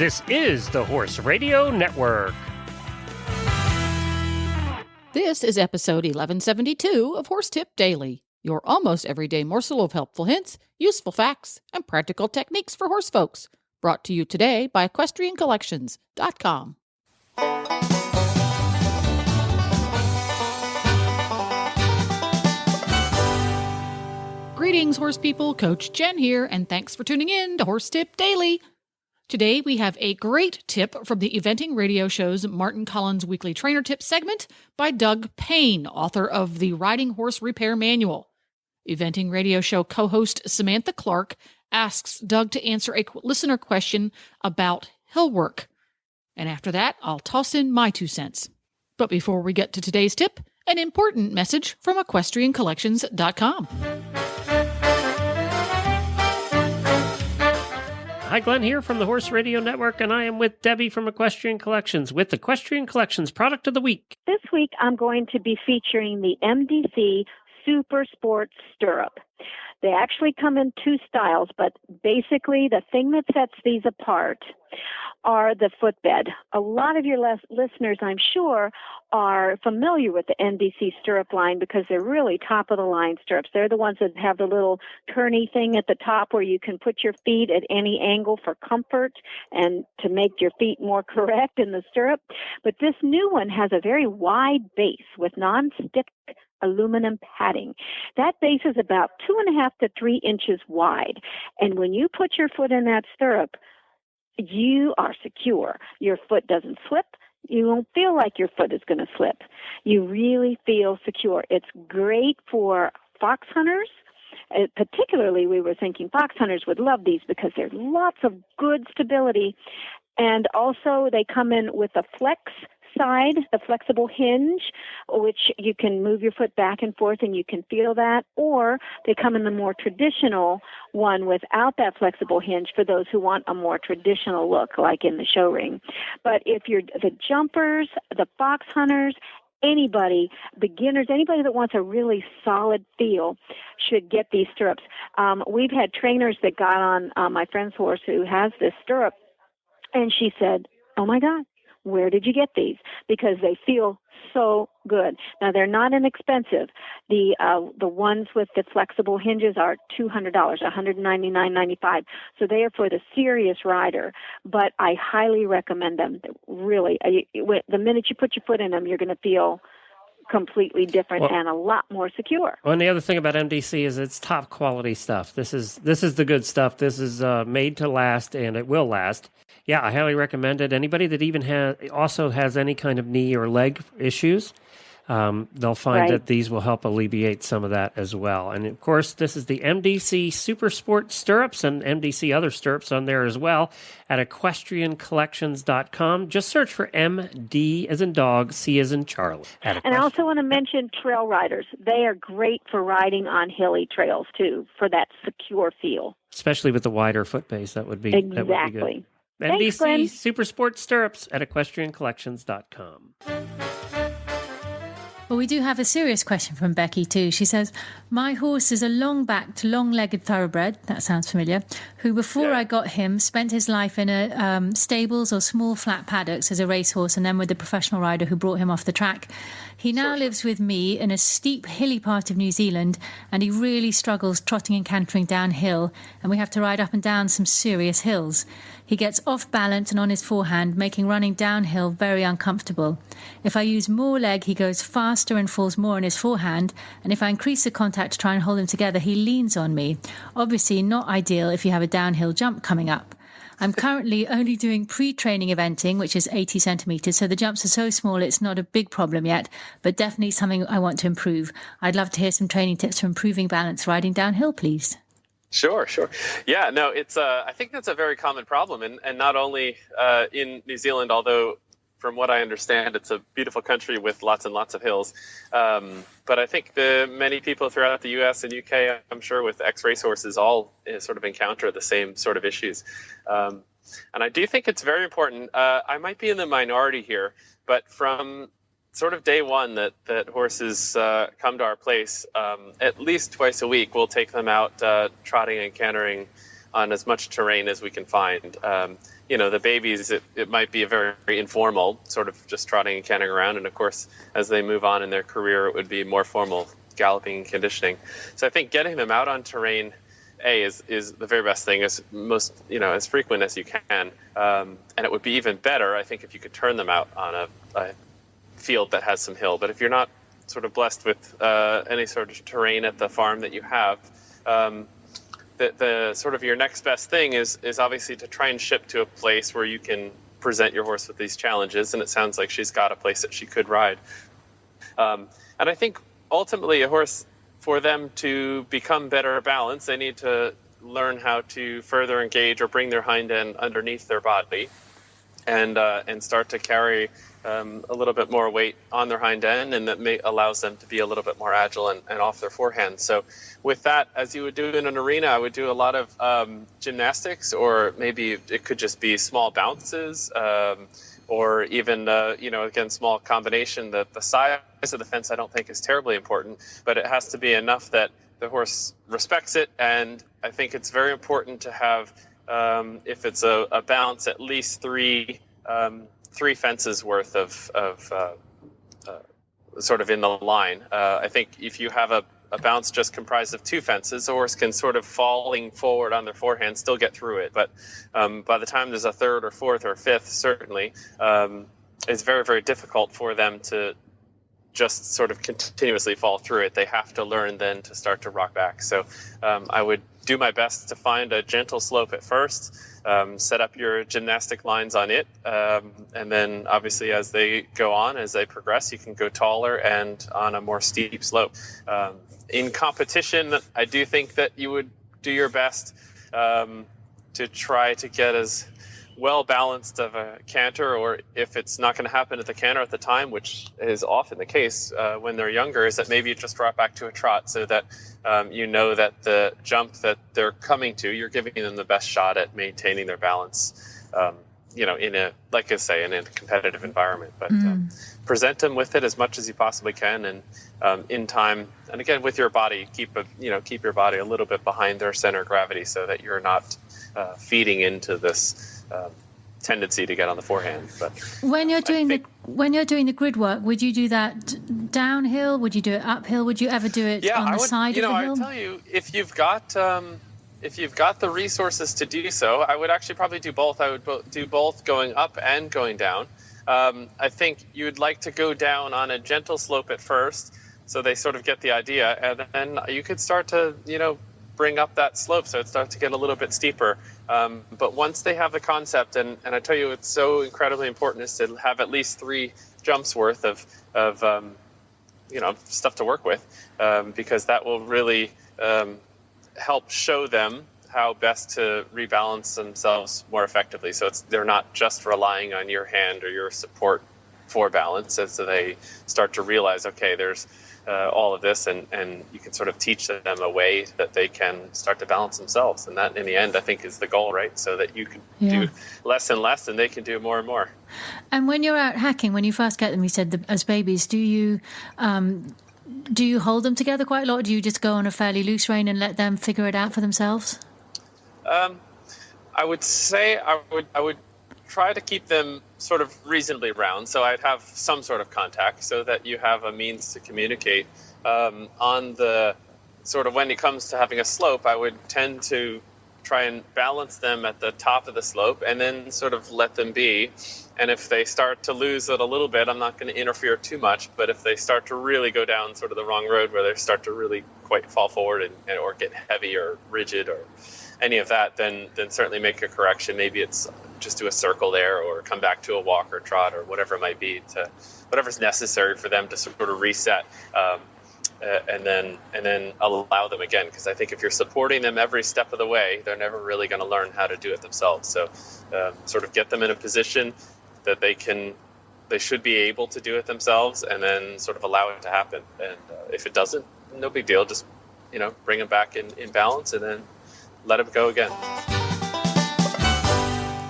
This is the Horse Radio Network. This is episode 1172 of Horse Tip Daily, your almost everyday morsel of helpful hints, useful facts, and practical techniques for horse folks. Brought to you today by EquestrianCollections.com. Greetings, horse people. Coach Jen here, and thanks for tuning in to Horse Tip Daily. Today, we have a great tip from the Eventing Radio Show's Martin Collins Weekly Trainer Tip segment by Doug Payne, author of the Riding Horse Repair Manual. Eventing Radio Show co-host Samantha Clark asks Doug to answer a listener question about hill work. And after that, I'll toss in my 2 cents. But before we get to today's tip, an important message from EquestrianCollections.com. Hi, Glenn here from the Horse Radio Network, and I am with Debbie from Equestrian Collections with Equestrian Collections Product of the Week. This week, I'm going to be featuring the MDC Super Sport Stirrup. They actually come in 2 styles, but basically the thing that sets these apart are the footbed. A lot of your listeners, I'm sure, are familiar with the MDC stirrup line because they're really top-of-the-line stirrups. They're the ones that have the little turny thing at the top where you can put your feet at any angle for comfort and to make your feet more correct in the stirrup. But this new one has a very wide base with non-stick aluminum padding. That base is about 2.5 to 3 inches wide. And when you put your foot in that stirrup, you are secure. Your foot doesn't slip. You won't feel like your foot is going to slip. You really feel secure. It's great for fox hunters. Particularly, we were thinking fox hunters would love these because there's lots of good stability. And also, they come in with a flex side, the flexible hinge, which you can move your foot back and forth and you can feel that, or they come in the more traditional one without that flexible hinge for those who want a more traditional look like in the show ring. But if you're the jumpers, the fox hunters, anybody, beginners, anybody that wants a really solid feel should get these stirrups. We've had trainers that got on my friend's horse who has this stirrup, and she said, "Oh my God, where did you get these?" Because they feel so good. Now, they're not inexpensive. The ones with the flexible hinges are $200, $199.95. So they are for the serious rider. But I highly recommend them. Really, the minute you put your foot in them, you're going to feel completely different and a lot more secure. Well, and the other thing about MDC is it's top quality stuff. This is the good stuff. This is made to last, and it will last. Yeah, I highly recommend it. Anybody that even has any kind of knee or leg issues, they'll find that these will help alleviate some of that as well. And of course, this is the MDC Super Sport Stirrups and MDC other stirrups on there as well at EquestrianCollections.com. Just search for MD as in dog, C as in Charlie. And I also want to mention trail riders. They are great for riding on hilly trails too, for that secure feel. Especially with the wider foot base, that would be exactly. That would be good. Thanks, MDC Glenn. Super Sport Stirrups at EquestrianCollections.com. Well, we do have a serious question from Becky too. She says, "My horse is a long-backed, long-legged thoroughbred," that sounds familiar, "who before I got him spent his life in stables or small flat paddocks as a racehorse and then with a professional rider who brought him off the track. He now lives with me in a steep, hilly part of New Zealand, and he really struggles trotting and cantering downhill, and we have to ride up and down some serious hills. He gets off balance and on his forehand, making running downhill very uncomfortable. If I use more leg, he goes faster and falls more on his forehand, and if I increase the contact to try and hold him together, he leans on me. Obviously not ideal if you have a downhill jump coming up. I'm currently only doing pre-training eventing, which is 80 centimetres, so the jumps are so small it's not a big problem yet, but definitely something I want to improve. I'd love to hear some training tips for improving balance riding downhill, please." Sure. Yeah, no, it's I think that's a very common problem, and not only in New Zealand, although from what I understand, it's a beautiful country with lots and lots of hills. But I think many people throughout the U.S. and U.K., I'm sure, with ex-racehorses all sort of encounter the same sort of issues. And I do think it's very important. I might be in the minority here, but from sort of day one that horses come to our place, at least twice a week, we'll take them out trotting and cantering on as much terrain as we can find. the babies, it might be a very, very informal, sort of just trotting and cantering around. And of course, as they move on in their career, it would be more formal galloping and conditioning. So I think getting them out on terrain, is the very best thing, as most, as frequent as you can. And it would be even better, I think, if you could turn them out on a field that has some hill. But if you're not sort of blessed with any sort of terrain at the farm that you have, the sort of your next best thing is obviously to try and ship to a place where you can present your horse with these challenges. And it sounds like she's got a place that she could ride. And I think ultimately a horse, for them to become better balanced, they need to learn how to further engage or bring their hind end underneath their body and start to carry a little bit more weight on their hind end, and that allows them to be a little bit more agile and off their forehand. So with that, as you would do in an arena, I would do a lot of gymnastics, or maybe it could just be small bounces, or even, again, small combination. The size of the fence I don't think is terribly important, but it has to be enough that the horse respects it. And I think it's very important to have, if it's a bounce, at least three fences worth of sort of in the line. I think if you have a bounce just comprised of two fences, the horse can sort of falling forward on their forehand still get through it. But by the time there's a third or fourth or fifth, certainly, it's very, very difficult for them to just sort of continuously fall through it. They have to learn then to start to rock back. So I would do my best to find a gentle slope at first, set up your gymnastic lines on it, and then obviously as they go on, as they progress, you can go taller and on a more steep slope. In competition, I do think that you would do your best to try to get as well balanced of a canter, or if it's not going to happen at the canter at the time, which is often the case when they're younger, is that maybe you just drop back to a trot, so that that the jump that they're coming to, you're giving them the best shot at maintaining their balance, in a, like I say, in a competitive environment. But present them with it as much as you possibly can, and in time, and again with your body, keep your body a little bit behind their center of gravity, so that you're not feeding into this tendency to get on the forehand. But when you're doing the grid work, would you do that downhill? Would you do it uphill? Would you ever do it on the side of the hill? I tell you, if you've got the resources to do so, I would actually probably do both. I would do both going up and going down. I think you'd like to go down on a gentle slope at first, so they sort of get the idea, and then you could start to bring up that slope, so it starts to get a little bit steeper. But once they have the concept, and I tell you, it's so incredibly important, is to have at least 3 jumps worth of stuff to work with, because that will really help show them how best to rebalance themselves more effectively. So they're not just relying on your hand or your support for balance, as they start to realize, okay, there's all of this, and you can sort of teach them a way that they can start to balance themselves. And that, in the end, I think is the goal, right? So that you can do less and less, and they can do more and more. And when you're out hacking, when you first get them, you said as babies, do you hold them together quite a lot? Or do you just go on a fairly loose rein and let them figure it out for themselves? I would say I would try to keep them sort of reasonably round, so I'd have some sort of contact, so that you have a means to communicate. On the sort of, when it comes to having a slope, I would tend to try and balance them at the top of the slope, and then sort of let them be. And if they start to lose it a little bit, I'm not going to interfere too much. But if they start to really go down sort of the wrong road, where they start to really quite fall forward or get heavy or rigid or any of that, then certainly make a correction. Maybe it's just do a circle there, or come back to a walk or trot, or whatever it might be, to whatever's necessary for them to sort of reset, and then allow them again. Because I think if you're supporting them every step of the way, they're never really going to learn how to do it themselves. So sort of get them in a position that they should be able to do it themselves, and then sort of allow it to happen. And if it doesn't, no big deal. Just bring them back in balance, and then let them go again.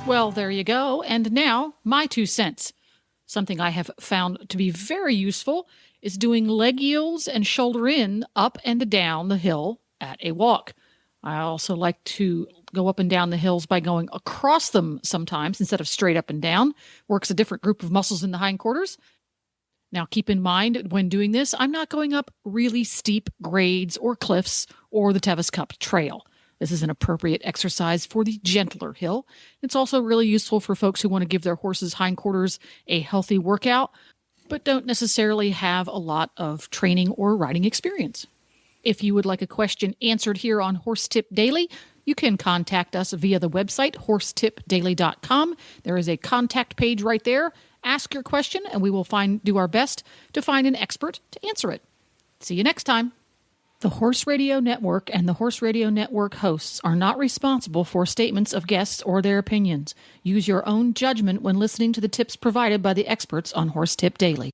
Well, there you go. And now, my 2 cents. Something I have found to be very useful is doing leg yields and shoulder in up and down the hill at a walk. I also like to go up and down the hills by going across them sometimes instead of straight up and down. Works a different group of muscles in the hindquarters. Now, keep in mind when doing this, I'm not going up really steep grades or cliffs or the Tevis Cup Trail. This is an appropriate exercise for the gentler hill. It's also really useful for folks who want to give their horse's hindquarters a healthy workout, but don't necessarily have a lot of training or riding experience. If you would like a question answered here on Horse Tip Daily, you can contact us via the website, horsetipdaily.com. There is a contact page right there. Ask your question, and we will do our best to find an expert to answer it. See you next time. The Horse Radio Network and the Horse Radio Network hosts are not responsible for statements of guests or their opinions. Use your own judgment when listening to the tips provided by the experts on Horse Tip Daily.